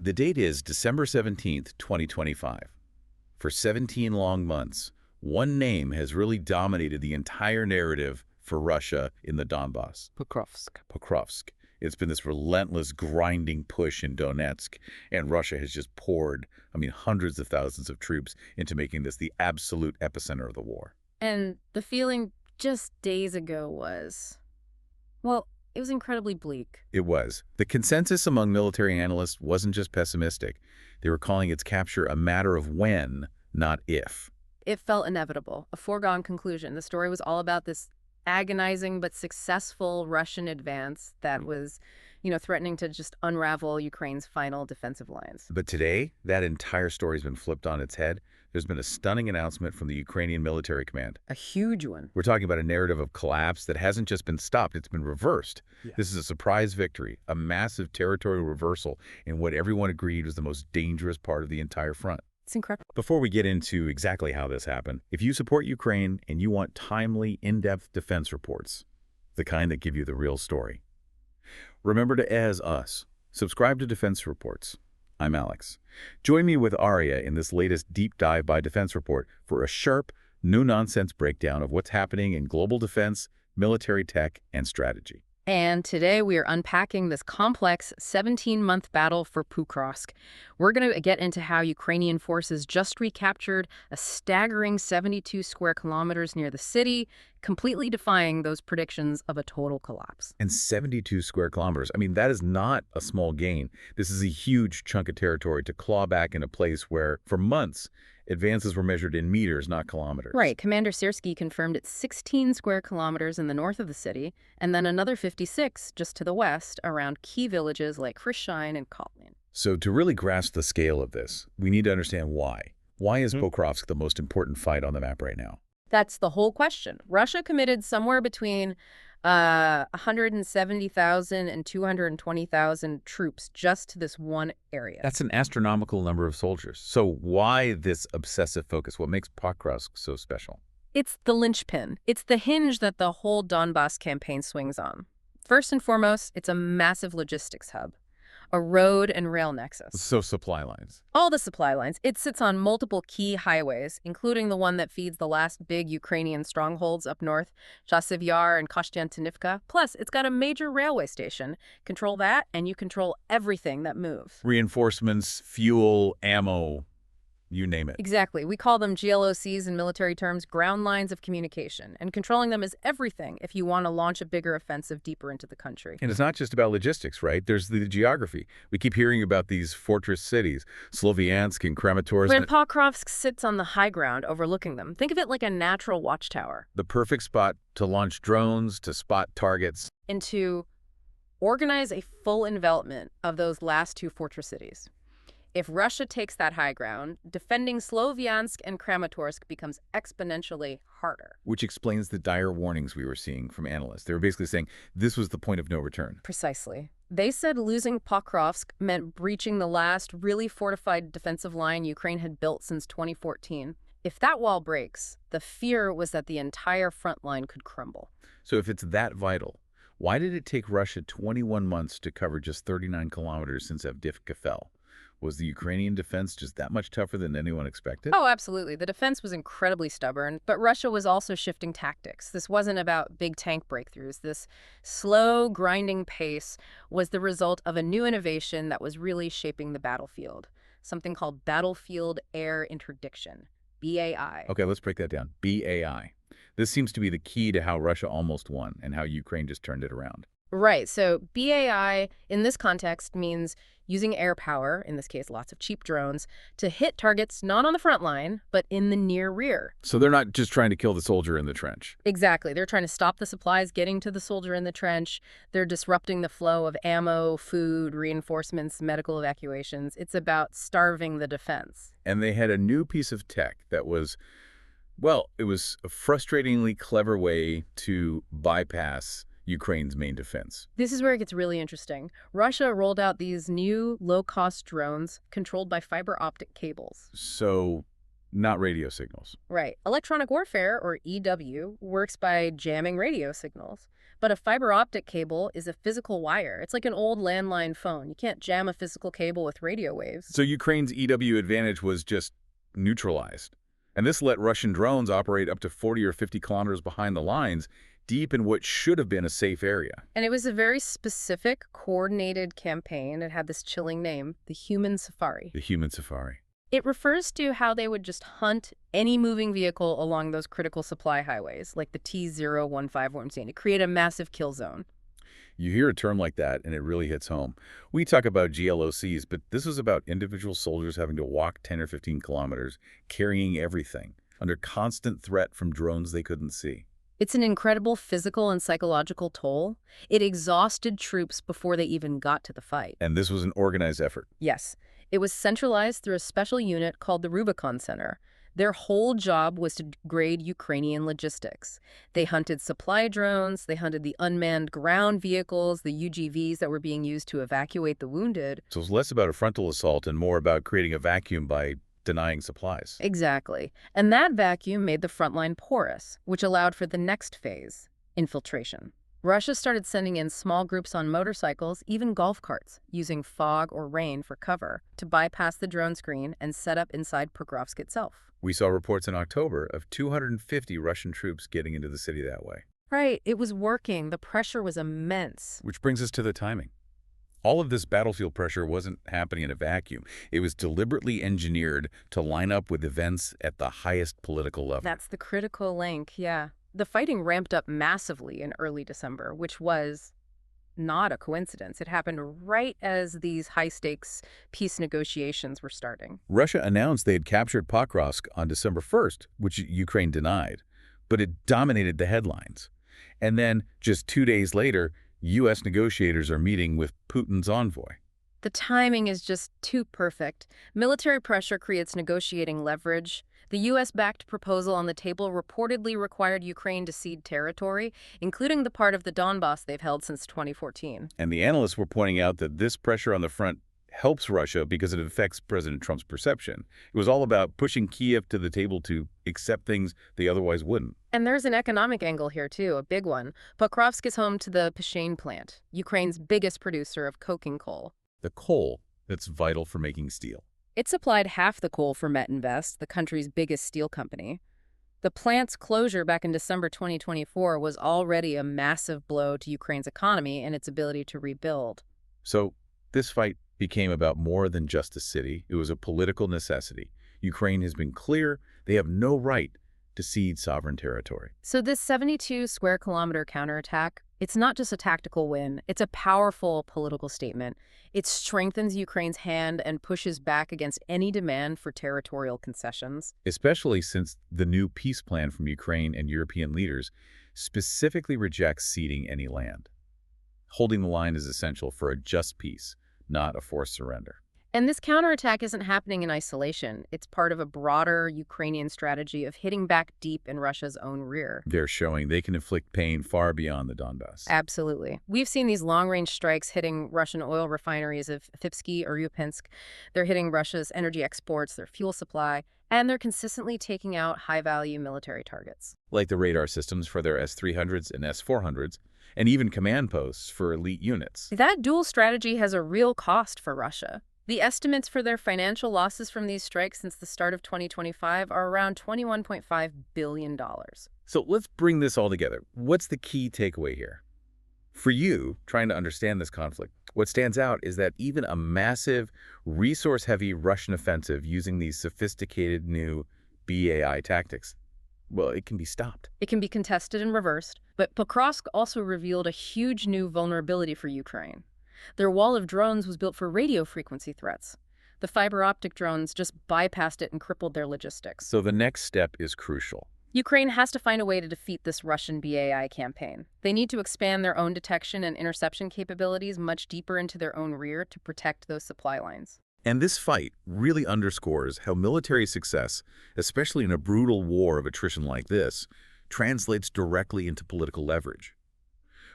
The date is December 17th, 2025. For 17 long months, one name has really dominated the entire narrative for Russia in the Donbass. Pokrovsk. It's been this relentless, grinding push in Donetsk, and Russia has just poured, hundreds of thousands of troops into making this the absolute epicenter of the war. And the feeling just days ago was, well, it was incredibly bleak. It was. The consensus among military analysts wasn't just pessimistic. They were calling its capture a matter of when, not if. It felt inevitable, a foregone conclusion. The story was all about this agonizing but successful Russian advance that was, threatening to just unravel Ukraine's final defensive lines. But today, that entire story has been flipped on its head. There's been a stunning announcement from the Ukrainian military command. A huge one. We're talking about a narrative of collapse that hasn't just been stopped, it's been reversed. Yeah. This is a surprise victory, a massive territorial reversal in what everyone agreed was the most dangerous part of the entire front. It's incredible. Before we get into exactly how this happened, if you support Ukraine and you want timely, in-depth defense reports, the kind that give you the real story, remember to, as us, subscribe to Defense Reports. I'm Alex. Join me with Arya in this latest deep dive by Defense Report for a sharp, no-nonsense breakdown of what's happening in global defense, military tech, and strategy. And today we are unpacking this complex 17-month battle for Pokrovsk. We're going to get into how Ukrainian forces just recaptured a staggering 72 square kilometers near the city, completely defying those predictions of a total collapse. And 72 square kilometers, that is not a small gain. This is a huge chunk of territory to claw back in a place where, for months, advances were measured in meters, not kilometers. Right. Commander Syrskyi confirmed it's 16 square kilometers in the north of the city, and then another 56 just to the west around key villages like Khrushchev and Kotlin. So to really grasp the scale of this, we need to understand why. Why is Pokrovsk the most important fight on the map right now? That's the whole question. Russia committed somewhere between 170,000 and 220,000 troops just to this one area. That's an astronomical number of soldiers. So why this obsessive focus? What makes Pokrovsk so special? It's the linchpin. It's the hinge that the whole Donbass campaign swings on. First and foremost, it's a massive logistics hub, a road and rail nexus. So supply lines. All the supply lines. It sits on multiple key highways, including the one that feeds the last big Ukrainian strongholds up north, Chasiv Yar and Kostiantynivka. Plus, it's got a major railway station. Control that, and you control everything that moves. Reinforcements, fuel, ammo, you name it. Exactly. We call them GLOCs in military terms, ground lines of communication. And controlling them is everything if you want to launch a bigger offensive deeper into the country. And it's not just about logistics, right? There's the geography. We keep hearing about these fortress cities, Sloviansk and Kramatorsk. When Pokrovsk sits on the high ground overlooking them, think of it like a natural watchtower. The perfect spot to launch drones, to spot targets. And to organize a full envelopment of those last two fortress cities. If Russia takes that high ground, defending Sloviansk and Kramatorsk becomes exponentially harder. Which explains the dire warnings we were seeing from analysts. They were basically saying this was the point of no return. Precisely. They said losing Pokrovsk meant breaching the last really fortified defensive line Ukraine had built since 2014. If that wall breaks, the fear was that the entire front line could crumble. So if it's that vital, why did it take Russia 21 months to cover just 39 kilometers since Avdiivka fell? Was the Ukrainian defense just that much tougher than anyone expected? Oh, absolutely. The defense was incredibly stubborn, but Russia was also shifting tactics. This wasn't about big tank breakthroughs. This slow, grinding pace was the result of a new innovation that was really shaping the battlefield, something called battlefield air interdiction, BAI. Okay, let's break that down. BAI. This seems to be the key to how Russia almost won and how Ukraine just turned it around. Right. So BAI in this context means using air power, in this case lots of cheap drones, to hit targets not on the front line, but in the near rear. So they're not just trying to kill the soldier in the trench. Exactly. They're trying to stop the supplies getting to the soldier in the trench. They're disrupting the flow of ammo, food, reinforcements, medical evacuations. It's about starving the defense. And they had a new piece of tech that was, well, it was a frustratingly clever way to bypass Ukraine's main defense. This is where it gets really interesting. Russia rolled out these new low-cost drones controlled by fiber optic cables. So, not radio signals. Right. Electronic warfare, or EW, works by jamming radio signals. But a fiber optic cable is a physical wire. It's like an old landline phone. You can't jam a physical cable with radio waves. So Ukraine's EW advantage was just neutralized. And this let Russian drones operate up to 40 or 50 kilometers behind the lines, deep in what should have been a safe area. And it was a very specific, coordinated campaign. It had this chilling name, the Human Safari. The human safari. It refers to how they would just hunt any moving vehicle along those critical supply highways, like the T-015 to create a massive kill zone. You hear a term like that, and it really hits home. We talk about GLOCs, but this was about individual soldiers having to walk 10 or 15 kilometers, carrying everything, under constant threat from drones they couldn't see. It's an incredible physical and psychological toll. It exhausted troops before they even got to the fight. And this was an organized effort. Yes, it was centralized through a special unit called the Rubicon Center. Their whole job was to degrade Ukrainian logistics. They hunted supply drones, they hunted the unmanned ground vehicles, the UGVs that were being used to evacuate the wounded. So it was less about a frontal assault and more about creating a vacuum by denying supplies. Exactly. And that vacuum made the front line porous, which allowed for the next phase, infiltration. Russia started sending in small groups on motorcycles, even golf carts, using fog or rain for cover to bypass the drone screen and set up inside Pokrovsk itself. We saw reports in October of 250 Russian troops getting into the city that way. Right, it was working. The pressure was immense. Which brings us to the timing. All of this battlefield pressure wasn't happening in a vacuum. It was deliberately engineered to line up with events at the highest political level. That's the critical link, yeah. The fighting ramped up massively in early December, which was not a coincidence. It happened right as these high-stakes peace negotiations were starting. Russia announced they had captured Pokrovsk on December 1st, which Ukraine denied, but it dominated the headlines. And then, just 2 days later, U.S. negotiators are meeting with Putin's envoy. The timing is just too perfect. Military pressure creates negotiating leverage. The U.S.-backed proposal on the table reportedly required Ukraine to cede territory, including the part of the Donbass they've held since 2014. And the analysts were pointing out that this pressure on the front helps Russia because it affects President Trump's perception. It was all about pushing Kiev to the table to accept things they otherwise wouldn't. And there's an economic angle here, too, a big one. Pokrovsk is home to the Pshene plant, Ukraine's biggest producer of coking coal. The coal that's vital for making steel. It supplied half the coal for Metinvest, the country's biggest steel company. The plant's closure back in December 2024 was already a massive blow to Ukraine's economy and its ability to rebuild. So this fight became about more than just a city. It was a political necessity. Ukraine has been clear they have no right to cede sovereign territory. So this 72-square-kilometer counterattack, it's not just a tactical win. It's a powerful political statement. It strengthens Ukraine's hand and pushes back against any demand for territorial concessions. Especially since the new peace plan from Ukraine and European leaders specifically rejects ceding any land. Holding the line is essential for a just peace, not a forced surrender. And this counterattack isn't happening in isolation. It's part of a broader Ukrainian strategy of hitting back deep in Russia's own rear. They're showing they can inflict pain far beyond the Donbass. Absolutely. We've seen these long-range strikes hitting Russian oil refineries of Thipsky or Upinsk. They're hitting Russia's energy exports, their fuel supply, and they're consistently taking out high-value military targets. Like the radar systems for their S-300s and S-400s, and even command posts for elite units. That dual strategy has a real cost for Russia. The estimates for their financial losses from these strikes since the start of 2025 are around $21.5 billion. So let's bring this all together. What's the key takeaway here? For you, trying to understand this conflict, what stands out is that even a massive, resource-heavy Russian offensive using these sophisticated new BAI tactics, well, it can be stopped. It can be contested and reversed, but Pokrovsk also revealed a huge new vulnerability for Ukraine. Their wall of drones was built for radio frequency threats. The fiber optic drones just bypassed it and crippled their logistics. So the next step is crucial. Ukraine has to find a way to defeat this Russian BAI campaign. They need to expand their own detection and interception capabilities much deeper into their own rear to protect those supply lines. And this fight really underscores how military success, especially in a brutal war of attrition like this, translates directly into political leverage.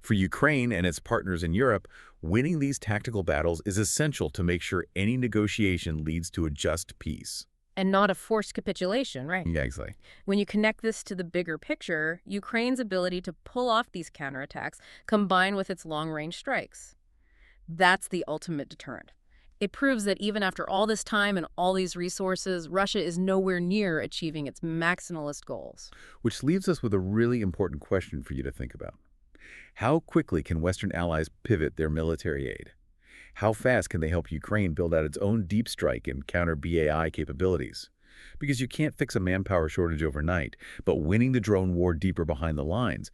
For Ukraine and its partners in Europe, winning these tactical battles is essential to make sure any negotiation leads to a just peace. And not a forced capitulation, right? Yeah, exactly. When you connect this to the bigger picture, Ukraine's ability to pull off these counterattacks combined with its long-range strikes. That's the ultimate deterrent. It proves that even after all this time and all these resources, Russia is nowhere near achieving its maximalist goals. Which leaves us with a really important question for you to think about. How quickly can Western allies pivot their military aid? How fast can they help Ukraine build out its own deep strike and counter BAI capabilities? Because you can't fix a manpower shortage overnight, but winning the drone war deeper behind the lines,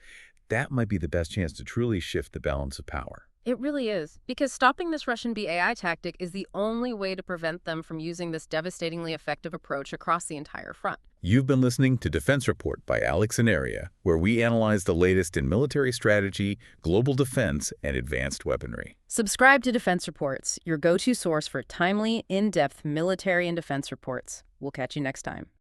that might be the best chance to truly shift the balance of power. It really is, because stopping this Russian BAI tactic is the only way to prevent them from using this devastatingly effective approach across the entire front. You've been listening to Defense Report by Alex and Aria, where we analyze the latest in military strategy, global defense, and advanced weaponry. Subscribe to Defense Reports, your go-to source for timely, in-depth military and defense reports. We'll catch you next time.